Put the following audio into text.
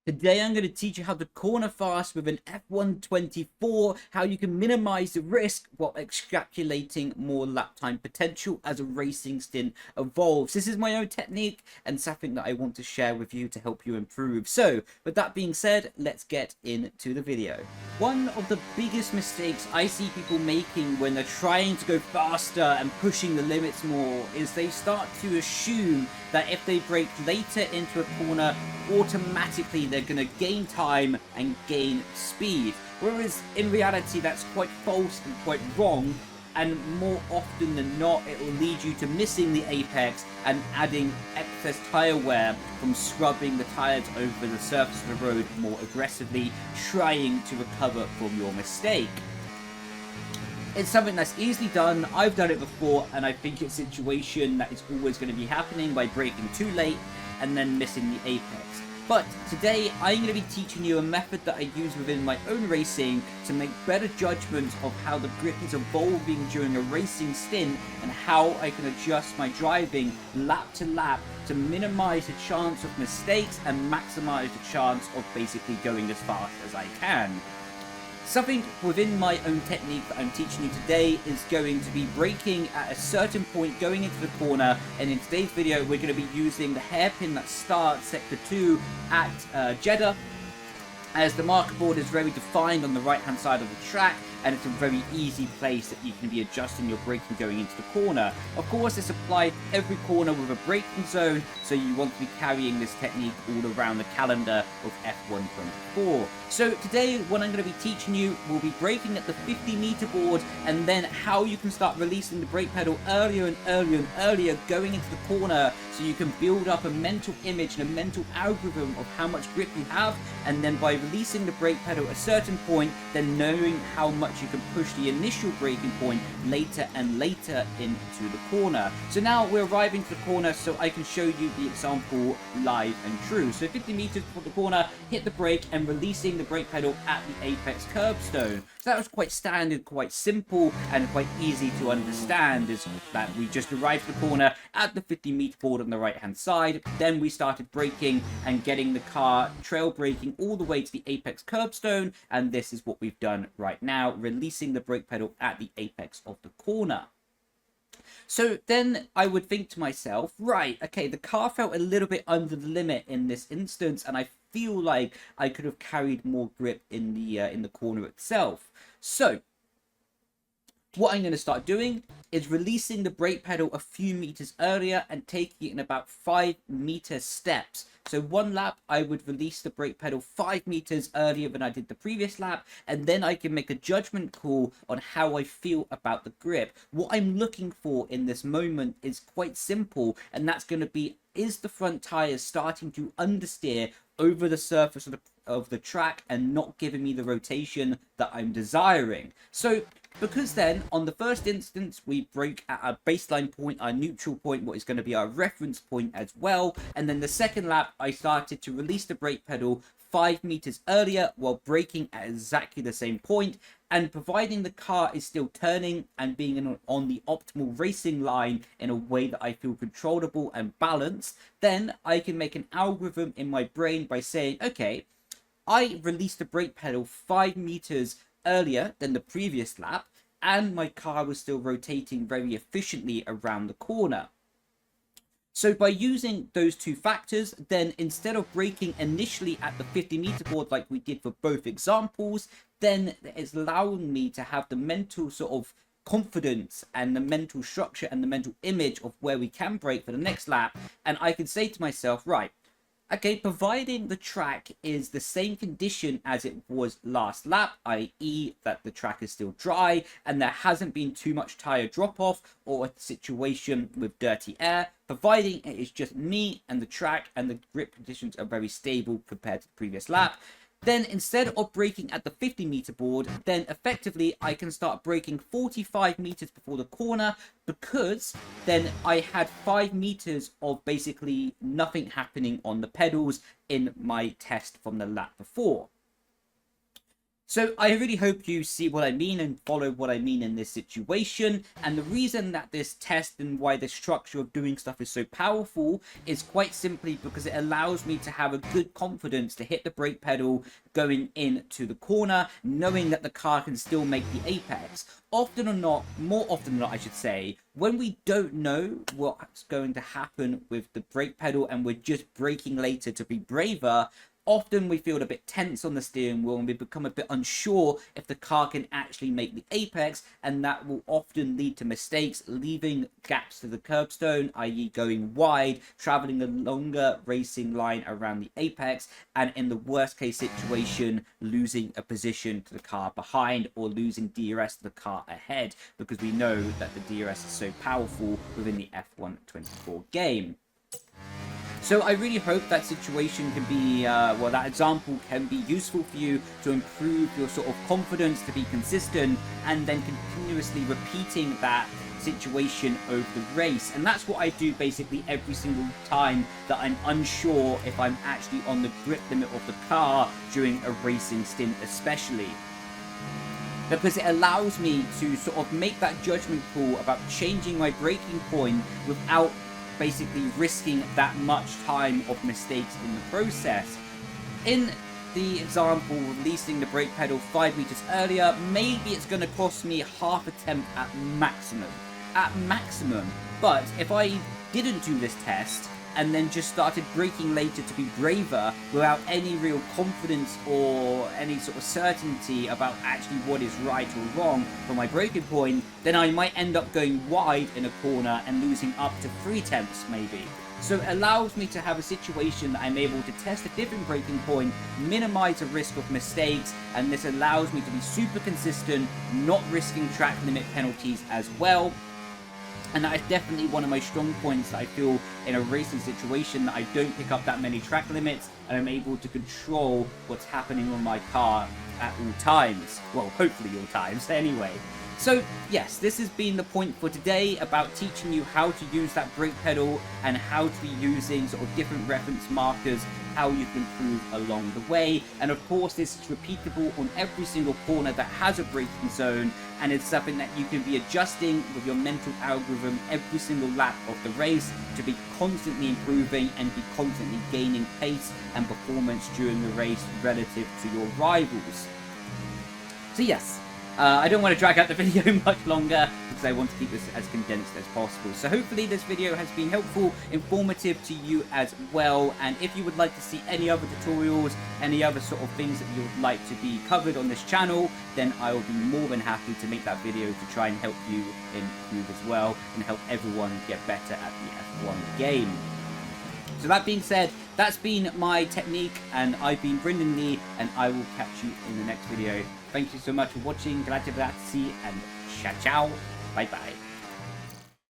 Today I'm going to teach you how to corner fast with an F124, how you can minimize the risk while extrapolating more lap time potential as a racing stint evolves. This is my own technique and something that I want to share with you to help you improve. So with that being said, let's get into the video. One of the biggest mistakes I see people making when they're trying to go faster and pushing the limits more is they start to assume that if they brake later into a corner, automatically they're going to gain time and gain speed. Whereas in reality, that's quite false and quite wrong. And more often than not, it will lead you to missing the apex and adding excess tire wear from scrubbing the tires over the surface of the road more aggressively, trying to recover from your mistake. It's something that's easily done. I've done it before, and I think it's a situation that is always going to be happening by braking too late and then missing the apex. But today, I'm going to be teaching you a method that I use within my own racing to make better judgments of how the grip is evolving during a racing stint and how I can adjust my driving lap to lap to minimize the chance of mistakes and maximize the chance of basically going as fast as I can. Something within my own technique that I'm teaching you today is going to be braking at a certain point going into the corner, and in today's video we're going to be using the hairpin that starts sector 2 at Jeddah, as the marker board is very defined on the right hand side of the track, and it's a very easy place that you can be adjusting your braking going into the corner. Of course, it's applied every corner with a braking zone, so you want to be carrying this technique all around the calendar of F124. So today, what I'm going to be teaching you will be braking at the 50-meter board, and then how you can start releasing the brake pedal earlier and earlier and earlier going into the corner, so you can build up a mental image and a mental algorithm of how much grip you have, and then by releasing the brake pedal at a certain point, then knowing how much you can push the initial braking point later and later into the corner. So now we're arriving to the corner, so I can show you the example live and true. So 50 meters for the corner, hit the brake and releasing the brake pedal at the apex curbstone. So that was quite standard, quite simple, and quite easy to understand, is that we just arrived to the corner at the 50-meter board on the right hand side. Then we started braking and getting the car trail braking all the way to the apex curbstone, and this is what we've done right now, releasing the brake pedal at the apex of the corner. So then I would think to myself, right, okay, the car felt a little bit under the limit in this instance, and I feel like I could have carried more grip in the corner itself. So what I'm going to start doing is releasing the brake pedal a few meters earlier and taking it in about 5-meter steps. So one lap, I would release the brake pedal 5 meters earlier than I did the previous lap, and then I can make a judgment call on how I feel about the grip. What I'm looking for in this moment is quite simple, and that's going to be, is the front tires starting to understeer over the surface of the track and not giving me the rotation that I'm desiring. So because then, on the first instance, we brake at our baseline point, our neutral point, what is going to be our reference point as well. And then the second lap, I started to release the brake pedal 5 meters earlier while braking at exactly the same point. And providing the car is still turning and being on the optimal racing line in a way that I feel controllable and balanced, then I can make an algorithm in my brain by saying, okay, I released the brake pedal 5 meters earlier than the previous lap, and my car was still rotating very efficiently around the corner. So by using those two factors, then instead of braking initially at the 50-meter board like we did for both examples, then it's allowing me to have the mental sort of confidence and the mental structure and the mental image of where we can brake for the next lap. And I can say to myself, right, okay, providing the track is the same condition as it was last lap, i.e. that the track is still dry and there hasn't been too much tire drop off or a situation with dirty air, providing it is just me and the track and the grip conditions are very stable compared to the previous lap, then instead of braking at the 50-meter board, then effectively I can start braking 45 meters before the corner, because then I had 5 meters of basically nothing happening on the pedals in my test from the lap before. So I really hope you see what I mean and follow what I mean in this situation. And the reason that this test and why the structure of doing stuff is so powerful is quite simply because it allows me to have a good confidence to hit the brake pedal going into the corner, knowing that the car can still make the apex. Often or not, more often than not, I should say, when we don't know what's going to happen with the brake pedal and we're just braking later to be braver, often we feel a bit tense on the steering wheel and we become a bit unsure if the car can actually make the apex, and that will often lead to mistakes, leaving gaps to the curbstone, i.e. going wide, traveling a longer racing line around the apex, and in the worst case situation, losing a position to the car behind or losing DRS to the car ahead, because we know that the DRS is so powerful within the F1 24 game. So I really hope that situation can be, well, that example can be useful for you to improve your sort of confidence, to be consistent, and then continuously repeating that situation over the race. And that's what I do basically every single time that I'm unsure if I'm actually on the grip limit of the car during a racing stint especially. Because it allows me to sort of make that judgment call about changing my braking point without basically risking that much time of mistakes in the process. In the example, releasing the brake pedal 5 meters earlier, maybe it's going to cost me half attempt at maximum. But if I didn't do this test and then just started braking later to be braver without any real confidence or any sort of certainty about actually what is right or wrong for my braking point, then I might end up going wide in a corner and losing up to 3 tenths maybe. So it allows me to have a situation that I'm able to test a different braking point, minimize the risk of mistakes, and this allows me to be super consistent, not risking track limit penalties as well. And that is definitely one of my strong points, that I feel in a racing situation that I don't pick up that many track limits and I'm able to control what's happening on my car at all times. Well, hopefully all times anyway. So yes, this has been the point for today about teaching you how to use that brake pedal and how to be using sort of different reference markers, how you can improve along the way. And of course, this is repeatable on every single corner that has a braking zone, and it's something that you can be adjusting with your mental algorithm every single lap of the race to be constantly improving and be constantly gaining pace and performance during the race relative to your rivals. So yes, I don't want to drag out the video much longer because I want to keep this as condensed as possible. So hopefully this video has been helpful, informative to you as well. And if you would like to see any other tutorials, any other sort of things that you would like to be covered on this channel, then I will be more than happy to make that video to try and help you improve as well and help everyone get better at the F1 game. So that being said, that's been my technique, and I've been Brendan Lee, and I will catch you in the next video. Thank you so much for watching, glad to see, and ciao ciao, bye bye.